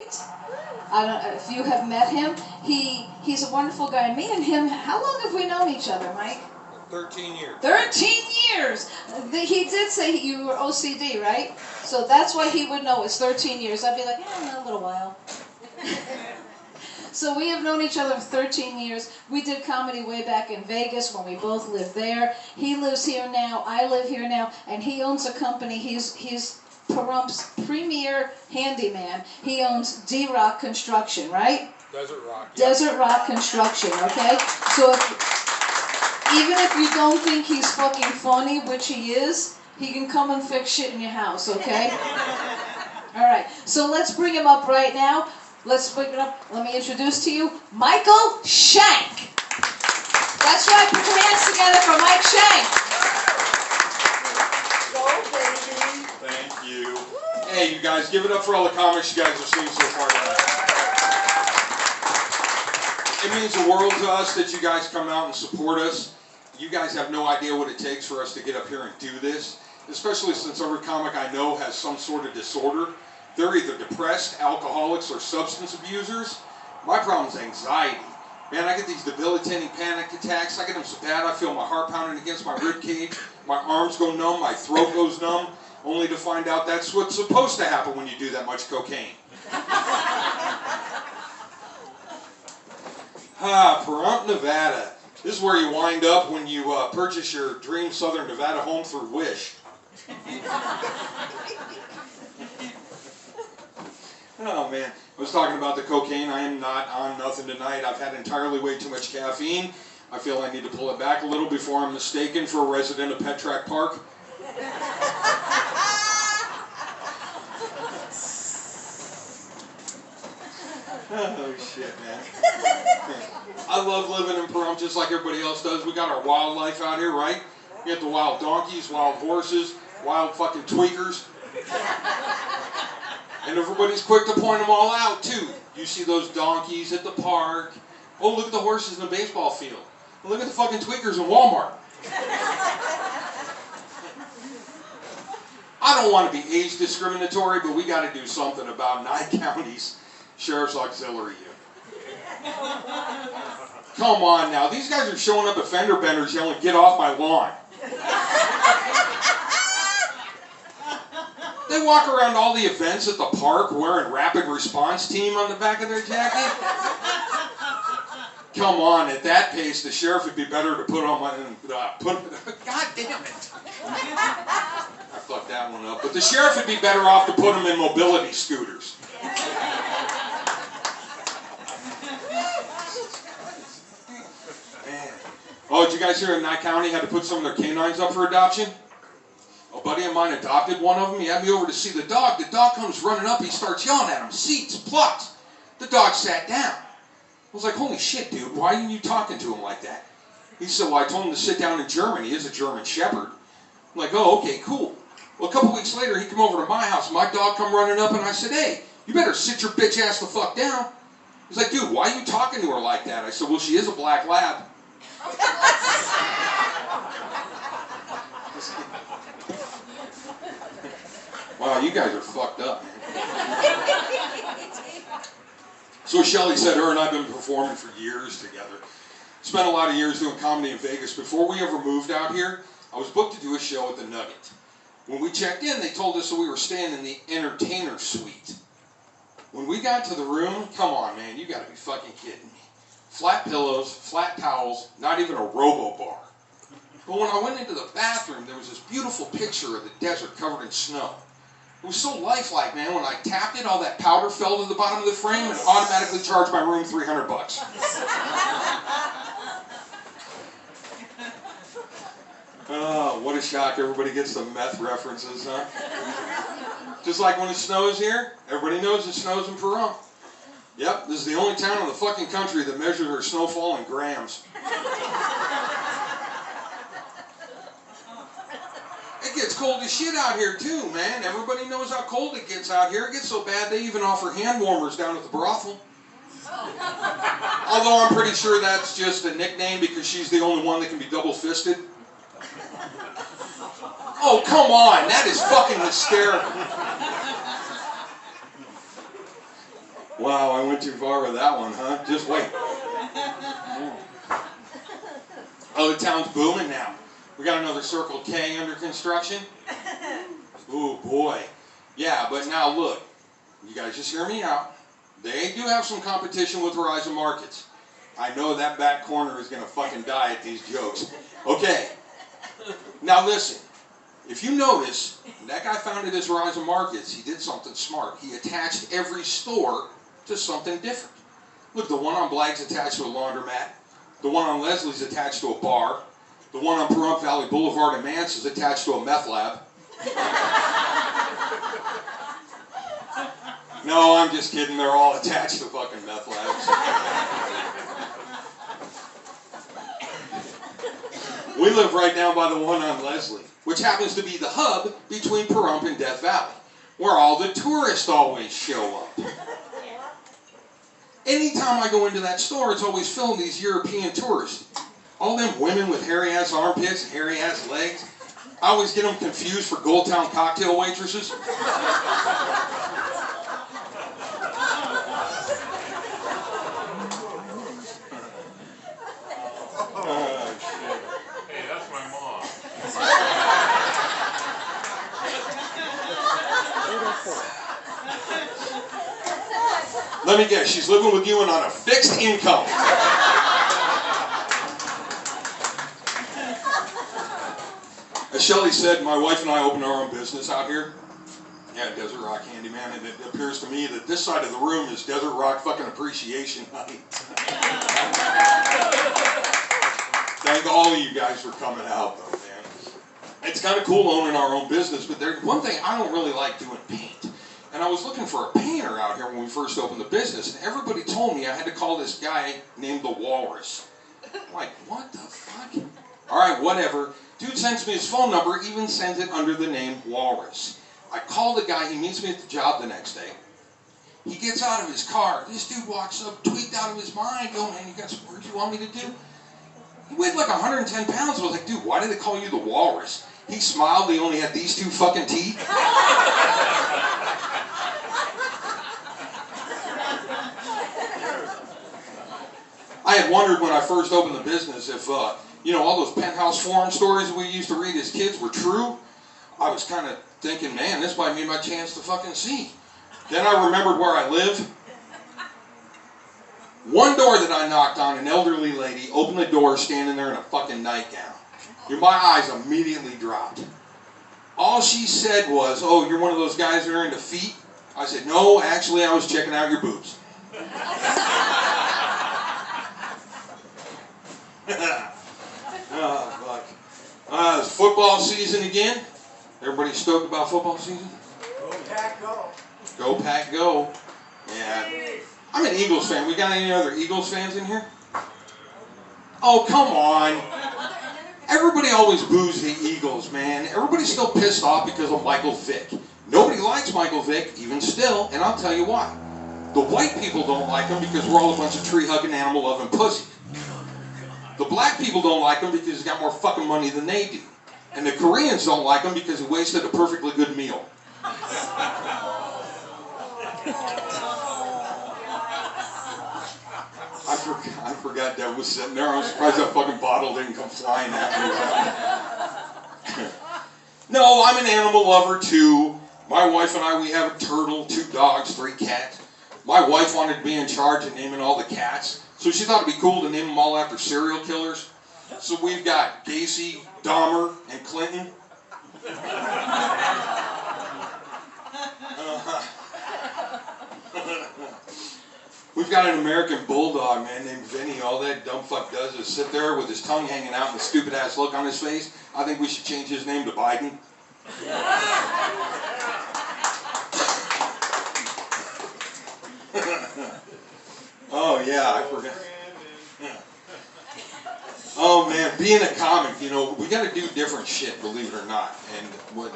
I don't if you have met him. He's a wonderful guy. Me and him, how long have we known each other, Mike? 13 years. 13 years! He did say you were OCD, right? So that's why he would know it's 13 years. I'd be like, a little while. So we have known each other for 13 years. We did comedy way back in Vegas when we both lived there. He lives here now. I live here now. And he owns a company. He's Pahrumph's premier handyman. He owns D-Rock Construction, right? Desert Rock. Yeah. Desert Rock Construction, okay? So even if you don't think he's fucking funny, which he is, he can come and fix shit in your house, okay? All right, so let's bring him up right now. Let's bring it up. Let me introduce to you Michael Shank. That's right, put your hands together for Mike Shank. Thank you. Hey, you guys, give it up for all the comics you guys have seen so far tonight. It means the world to us that you guys come out and support us. You guys have no idea what it takes for us to get up here and do this, especially since every comic I know has some sort of disorder. They're either depressed, alcoholics, or substance abusers. My problem is anxiety. Man, I get these debilitating panic attacks. I get them so bad I feel my heart pounding against my rib cage. My arms go numb, my throat goes numb, only to find out that's what's supposed to happen when you do that much cocaine. Pahrump, Nevada. This is where you wind up when you purchase your dream Southern Nevada home through Wish. Oh man, I was talking about the cocaine. I am not on nothing tonight. I've had entirely way too much caffeine. I feel I need to pull it back a little before I'm mistaken for a resident of Petrack Park. Oh shit, man. I love living in Pahrump just like everybody else does. We got our wildlife out here, right? We got the wild donkeys, wild horses, wild fucking tweakers. And everybody's quick to point them all out, too. You see those donkeys at the park. Oh, look at the horses in the baseball field. And look at the fucking tweakers in Walmart. I don't want to be age discriminatory, but we got to do something about Nye County's Sheriff's Auxiliary Unit. Come on now. These guys are showing up at fender benders yelling, "Get off my lawn." They walk around all the events at the park wearing Rapid Response Team on the back of their jacket. Come on, at that pace, the sheriff would be better to put on my... God damn it. I fucked that one up. But the sheriff would be better off to put them in mobility scooters. Man. Oh, did you guys hear in Nye County had to put some of their canines up for adoption? A buddy of mine adopted one of them. He had me over to see the dog. The dog comes running up. He starts yelling at him. Seats, plucked. The dog sat down. I was like, holy shit, dude. Why are you talking to him like that? He said, well, I told him to sit down in German. He is a German Shepherd. I'm like, oh, okay, cool. Well, a couple weeks later, he come over to my house. My dog come running up, and I said, hey, you better sit your bitch ass the fuck down. He's like, dude, why are you talking to her like that? I said, well, she is a black lab. Wow, you guys are fucked up, man. So Shelley said her and I have been performing for years together. Spent a lot of years doing comedy in Vegas. Before we ever moved out here, I was booked to do a show at the Nugget. When we checked in, they told us that we were staying in the entertainer suite. When we got to the room, come on, man, you gotta be fucking kidding me. Flat pillows, flat towels, not even a robo-bar. But when I went into the bathroom, there was this beautiful picture of the desert covered in snow. It was so lifelike, man. When I tapped it, all that powder fell to the bottom of the frame and automatically charged my room $300. Oh, what a shock. Everybody gets the meth references, huh? Just like when it snows here, everybody knows it snows in Pahrump. Yep, this is the only town in the fucking country that measures their snowfall in grams. It gets cold as shit out here too, man. Everybody knows how cold it gets out here. It gets so bad they even offer hand warmers down at the brothel. Although I'm pretty sure that's just a nickname because she's the only one that can be double-fisted. Oh, come on. That is fucking hysterical. Wow, I went too far with that one, huh? Just wait. Oh, the town's booming now. We got another Circle K under construction. Ooh, boy. Yeah, but now look. You guys just hear me out. They do have some competition with Horizon Markets. I know that back corner is going to fucking die at these jokes. Okay. Now listen. If you notice, that guy founded his Horizon Markets. He did something smart. He attached every store to something different. Look, the one on Blagg's attached to a laundromat. The one on Leslie's attached to a bar. The one on Pahrump Valley Boulevard in Mance is attached to a meth lab. No, I'm just kidding. They're all attached to fucking meth labs. We live right down by the one on Leslie, which happens to be the hub between Pahrump and Death Valley, where all the tourists always show up. Anytime I go into that store, it's always filled with these European tourists. All them women with hairy-ass armpits and hairy-ass legs. I always get them confused for Gold Town cocktail waitresses. Hey, that's my mom. Let me guess, she's living with you and on a fixed income. As Shelly said, my wife and I opened our own business out here. Yeah, Desert Rock Handyman, and it appears to me that this side of the room is Desert Rock fucking appreciation night. Thank all of you guys for coming out, though, man. It's kind of cool owning our own business, but there's one thing I don't really like doing paint. And I was looking for a painter out here when we first opened the business, and everybody told me I had to call this guy named the Walrus. I'm like, what the fuck? All right, whatever. Dude sends me his phone number, even sends it under the name Walrus. I call the guy, he meets me at the job the next day. He gets out of his car. This dude walks up, tweaked out of his mind. Oh, man, you got some work you want me to do? He weighed like 110 pounds. I was like, dude, why do they call you the Walrus? He smiled. He only had these two fucking teeth. I had wondered when I first opened the business if, you know, all those penthouse forum stories we used to read as kids were true. I was kind of thinking, man, this might be my chance to fucking see. Then I remembered where I live. One door that I knocked on, an elderly lady opened the door standing there in a fucking nightgown. My eyes immediately dropped. All she said was, oh, you're one of those guys that are into feet? I said, no, actually I was checking out your boobs. Oh, fuck. It's football season again. Everybody stoked about football season? Go Pack, go. Go Pack, go. Yeah. I'm an Eagles fan. We got any other Eagles fans in here? Oh, come on. Everybody always boos the Eagles, man. Everybody's still pissed off because of Michael Vick. Nobody likes Michael Vick, even still, and I'll tell you why. The white people don't like him because we're all a bunch of tree-hugging, animal-loving pussies. The black people don't like him because he's got more fucking money than they do. And the Koreans don't like him because he wasted a perfectly good meal. I forgot Deb was sitting there. I was surprised that fucking bottle didn't come flying at me. No, I'm an animal lover too. My wife and I, we have a turtle, 2 dogs, 3 cats. My wife wanted to be in charge of naming all the cats, so she thought it'd be cool to name them all after serial killers. So we've got Gacy, Dahmer, and Clinton. We've got an American bulldog, man, named Vinny. All that dumb fuck does is sit there with his tongue hanging out and a stupid-ass look on his face. I think we should change his name to Biden. Oh, yeah, I forgot. Oh, man, being a comic, you know, we got to do different shit, believe it or not. And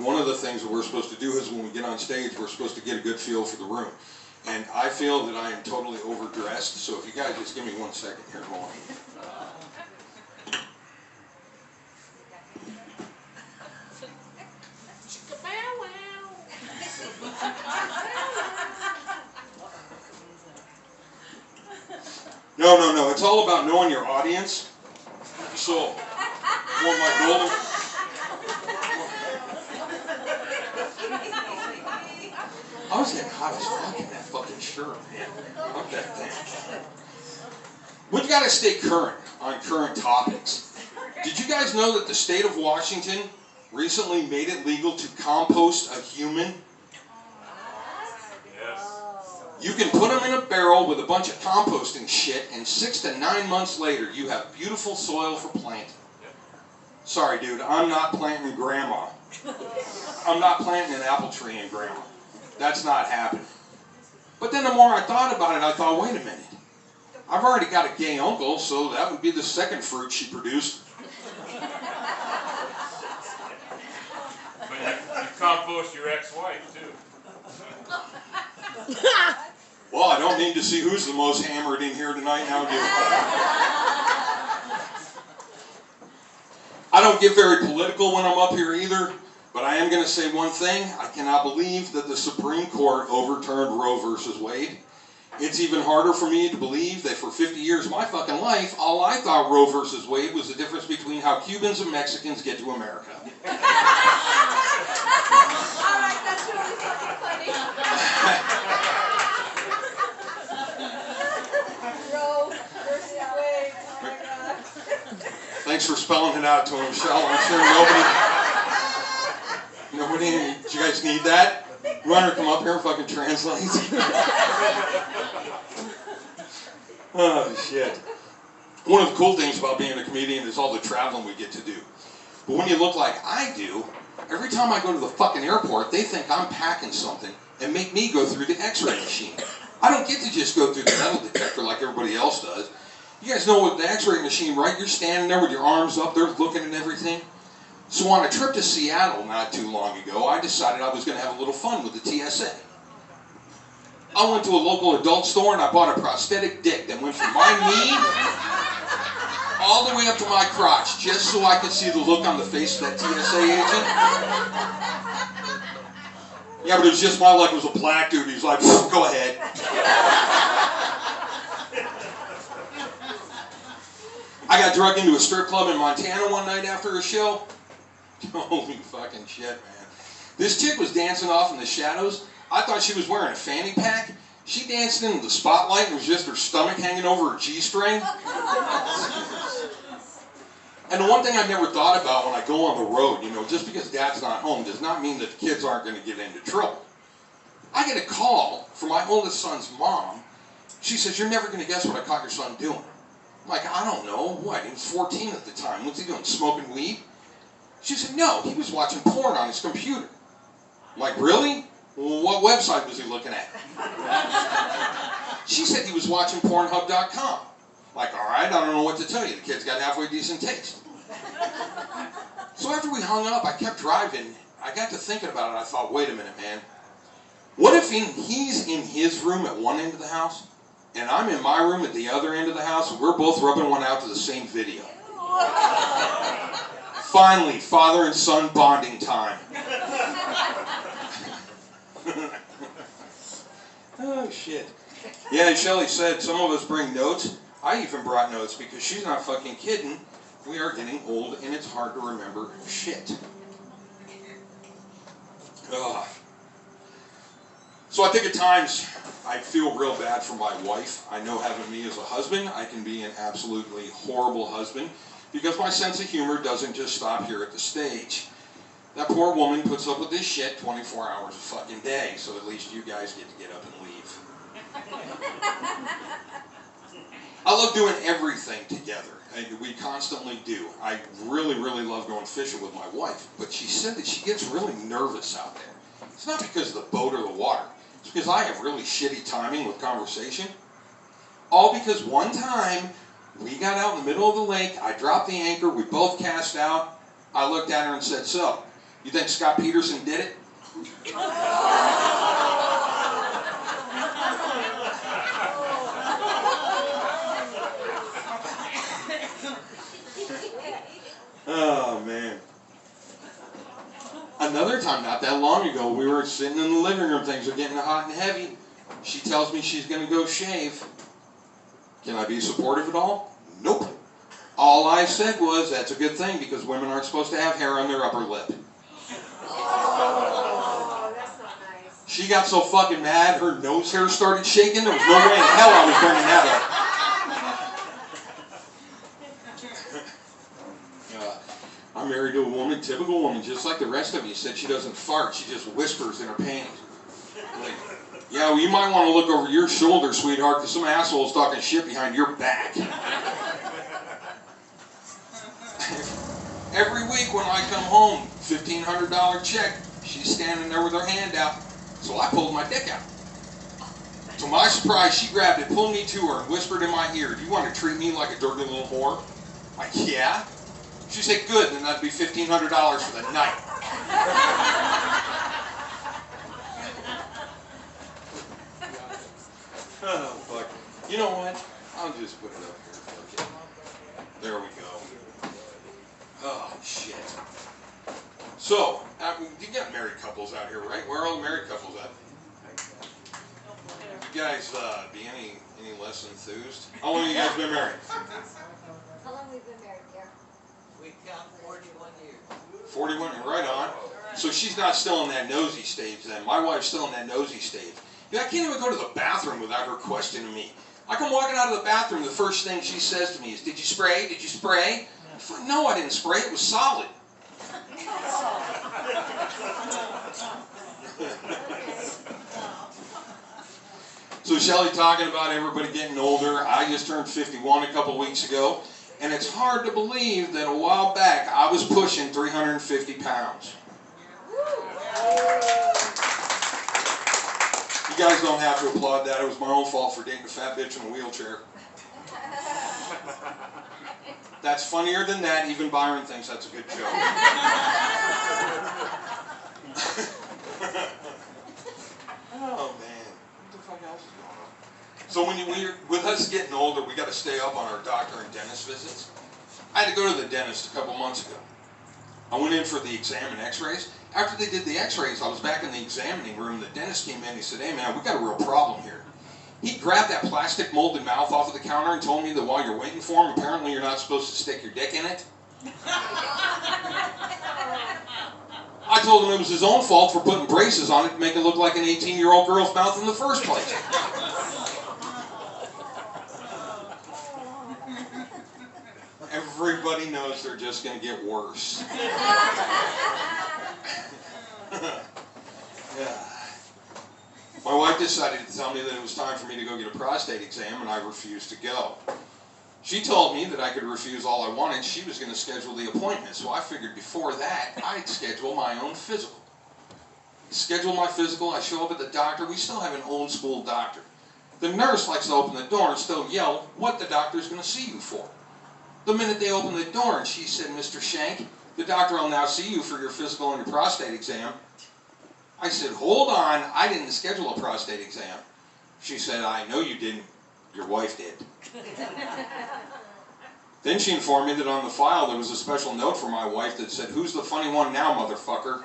one of the things that we're supposed to do is when we get on stage, we're supposed to get a good feel for the room. And I feel that I am totally overdressed, so if you guys just give me 1 second here, hold on. No. It's all about knowing your audience. So, want my golden... I was getting hot as fuck in that fucking shirt, man. Fuck that thing. We've got to stay current on current topics. Did you guys know that the state of Washington recently made it legal to compost a human? Yes. You can put them in a barrel with a bunch of composting shit, and 6 to 9 months later, you have beautiful soil for planting. Sorry, dude, I'm not planting grandma. I'm not planting an apple tree in grandma. That's not happening. But then the more I thought about it, I thought, wait a minute. I've already got a gay uncle, so that would be the second fruit she produced. But you compost your ex-wife, too. Well, I don't need to see who's the most hammered in here tonight now, do I don't get very political when I'm up here either, but I am going to say one thing. I cannot believe that the Supreme Court overturned Roe versus Wade. It's even harder for me to believe that for 50 years of my fucking life, all I thought Roe versus Wade was the difference between how Cubans and Mexicans get to America. Alright, that's really fucking funny. Roe versus Wade. Oh my god. Thanks for spelling it out to him, Michelle. I'm sure nobody, did you guys need that? You want her to come up here and fucking translate? Oh, shit. One of the cool things about being a comedian is all the traveling we get to do. But when you look like I do, every time I go to the fucking airport, they think I'm packing something and make me go through the x-ray machine. I don't get to just go through the metal detector like everybody else does. You guys know with the x-ray machine, right? You're standing there with your arms up, they're looking at everything. So on a trip to Seattle not too long ago, I decided I was going to have a little fun with the TSA. I went to a local adult store and I bought a prosthetic dick that went from my knee all the way up to my crotch, just so I could see the look on the face of that TSA agent. Yeah, but it was just my luck. It was a black dude. He was like, go ahead. I got drugged into a strip club in Montana one night after a show. Holy fucking shit, man. This chick was dancing off in the shadows. I thought she was wearing a fanny pack. She danced into the spotlight and it was just her stomach hanging over her G-string. And the one thing I never thought about when I go on the road, you know, just because dad's not home does not mean that the kids aren't going to get into trouble. I get a call from my oldest son's mom. She says, you're never going to guess what I caught your son doing. I'm like, I don't know. What? He was 14 at the time. What's he doing? Smoking weed? She said, no, he was watching porn on his computer. I'm like, really? Well, what website was he looking at? She said he was watching Pornhub.com. Like, all right, I don't know what to tell you. The kid's got halfway decent taste. So after we hung up, I kept driving. I got to thinking about it. I thought, wait a minute, man. What if he's in his room at one end of the house, and I'm in my room at the other end of the house, and we're both rubbing one out to the same video? Finally, father and son bonding time. Oh, shit. Yeah, Shelly said some of us bring notes. I even brought notes because she's not fucking kidding. We are getting old and it's hard to remember shit. Ugh. So I think at times I feel real bad for my wife. I know having me as a husband, I can be an absolutely horrible husband because my sense of humor doesn't just stop here at the stage. That poor woman puts up with this shit 24 hours a fucking day, so at least you guys get to get up and leave. I love doing everything together. We constantly do. I really, really love going fishing with my wife, but she said that she gets really nervous out there. It's not because of the boat or the water. It's because I have really shitty timing with conversation. All because one time, we got out in the middle of the lake, I dropped the anchor, we both cast out. I looked at her and said, so, you think Scott Peterson did it? Oh, man. Another time, not that long ago, we were sitting in the living room. Things are getting hot and heavy. She tells me she's going to go shave. Can I be supportive at all? Nope. All I said was, that's a good thing because women aren't supposed to have hair on their upper lip. Oh, that's not nice. She got so fucking mad, her nose hair started shaking. There was no way in hell I was bringing that up. I'm married to a woman, typical woman, just like the rest of you. Said she doesn't fart, she just whispers in her panties. Like, yeah, well, you might want to look over your shoulder, sweetheart, because some asshole's talking shit behind your back. Every week when I come home, $1,500 check, she's standing there with her hand out. So I pulled my dick out. To my surprise, she grabbed it, pulled me to her, and whispered in my ear, "Do you want to treat me like a dirty little whore?" I'm like, yeah. She said, good, then that'd be $1,500 for the night. Oh, fuck. You know what? I'll just put it up here. Fuck it. There we go. Oh, shit. So, you got married couples out here, right? Where are all the married couples at? You guys be any less enthused? How long have you guys been married? How long we've been married, dear? We count 41 years. 41, right on. So she's not still in that nosy stage then. My wife's still in that nosy stage. Yeah, I can't even go to the bathroom without her questioning me. I come walking out of the bathroom, the first thing she says to me is, "Did you spray? Did you spray?" I'm like, "No, I didn't spray. It was solid." So Shelly talking about everybody getting older. I just turned 51 a couple weeks ago. And it's hard to believe that a while back I was pushing 350 pounds. You guys don't have to applaud that. It was my own fault for dating a fat bitch in a wheelchair. That's funnier than that. Even Byron thinks that's a good joke. Oh, man. What the fuck else is going on? So with us getting older, we got to stay up on our doctor and dentist visits. I had to go to the dentist a couple months ago. I went in for the exam and x-rays. After they did the x-rays, I was back in the examining room. The dentist came in and he said, "Hey man, we got a real problem here." He grabbed that plastic molded mouth off of the counter and told me that while you're waiting for him, apparently you're not supposed to stick your dick in it. I told him it was his own fault for putting braces on it to make it look like an 18-year-old girl's mouth in the first place. Everybody knows they're just going to get worse. Yeah. My wife decided to tell me that it was time for me to go get a prostate exam, and I refused to go. She told me that I could refuse all I wanted. She was going to schedule the appointment, so I figured before that, I'd schedule my own physical. Schedule my physical, I show up at the doctor. We still have an old school doctor. The nurse likes to open the door and still yell what the doctor's going to see you for. The minute they opened the door and she said, "Mr. Shank, the doctor will now see you for your physical and your prostate exam." I said, "Hold on, I didn't schedule a prostate exam." She said, "I know you didn't. Your wife did." Then she informed me that on the file there was a special note for my wife that said, "Who's the funny one now, motherfucker?"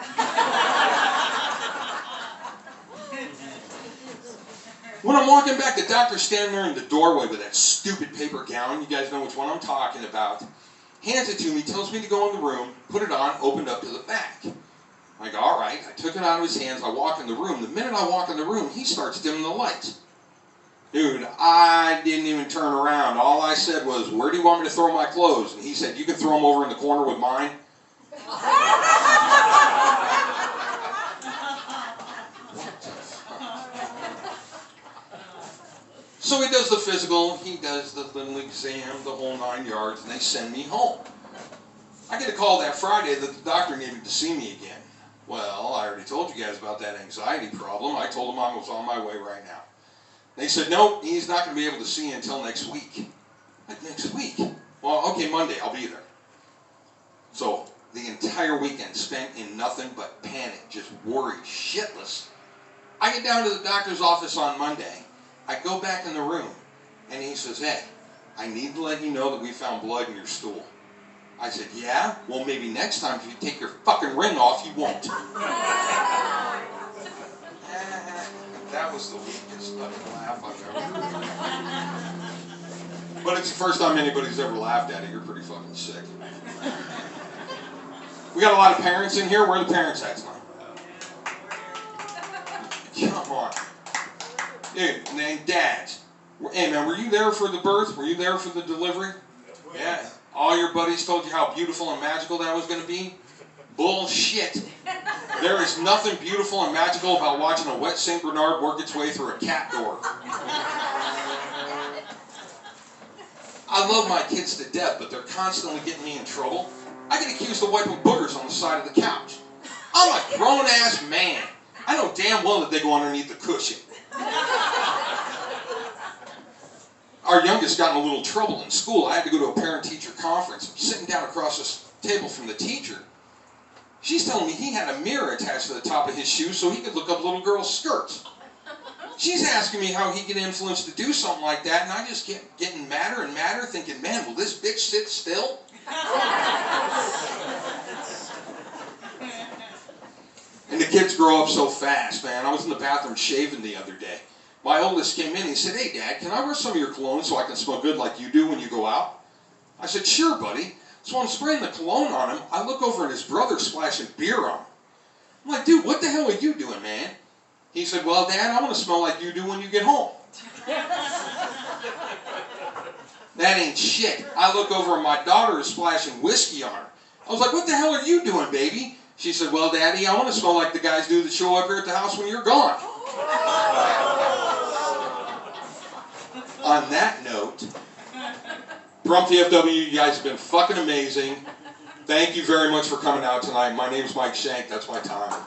When I'm walking back, the doctor's standing there in the doorway with that stupid paper gown. You guys know which one I'm talking about. Hands it to me, tells me to go in the room, put it on, opened up to the back. I go, all right. I took it out of his hands. I walk in the room. The minute I walk in the room, he starts dimming the lights. Dude, I didn't even turn around. All I said was, "Where do you want me to throw my clothes?" And he said, "You can throw them over in the corner with mine." So he does the physical, he does the little exam, the whole 9 yards, and they send me home. I get a call that Friday that the doctor needed to see me again. Well, I already told you guys about that anxiety problem. I told him I was on my way right now. They said, "No, he's not going to be able to see you until next week." Like, next week? Well, okay, Monday, I'll be there. So the entire weekend spent in nothing but panic, just worried, shitless. I get down to the doctor's office on Monday. I go back in the room, and he says, "Hey, I need to let you know that we found blood in your stool." I said, "Yeah? Well, maybe next time if you take your fucking ring off, you won't." That was the weakest fucking laugh I've ever heard. But it's the first time anybody's ever laughed at it. You're pretty fucking sick. We got a lot of parents in here. Where are the parents at tonight? Come on. Dude, and dads. Hey, man, were you there for the birth? Were you there for the delivery? Yeah. All your buddies told you how beautiful and magical that was going to be? Bullshit. There is nothing beautiful and magical about watching a wet St. Bernard work its way through a cat door. I love my kids to death, but they're constantly getting me in trouble. I get accused of wiping boogers on the side of the couch. I'm a grown-ass man. I know damn well that they go underneath the cushion. Our youngest got in a little trouble in school. I had to go to a parent-teacher conference. I'm sitting down across the table from the teacher. She's telling me he had a mirror attached to the top of his shoe so he could look up little girls' skirts. She's asking me how he get influenced to do something like that, and I just kept getting madder and madder, thinking, man, will this bitch sit still? And the kids grow up so fast, man. I was in the bathroom shaving the other day. My oldest came in and he said, hey, Dad, can I wear some of your cologne so I can smell good like you do when you go out? I said, sure, buddy. So I'm spraying the cologne on him. I look over and his brother's splashing beer on him. I'm like, dude, what the hell are you doing, man? He said, well, Dad, I want to smell like you do when you get home. That ain't shit. I look over and my daughter is splashing whiskey on her. I was like, what the hell are you doing, baby? She said, well, Daddy, I want to smell like the guys do that show up here at the house when you're gone. On that note, Brum TFW, you guys have been fucking amazing. Thank you very much for coming out tonight. My name's Mike Shank. That's my time.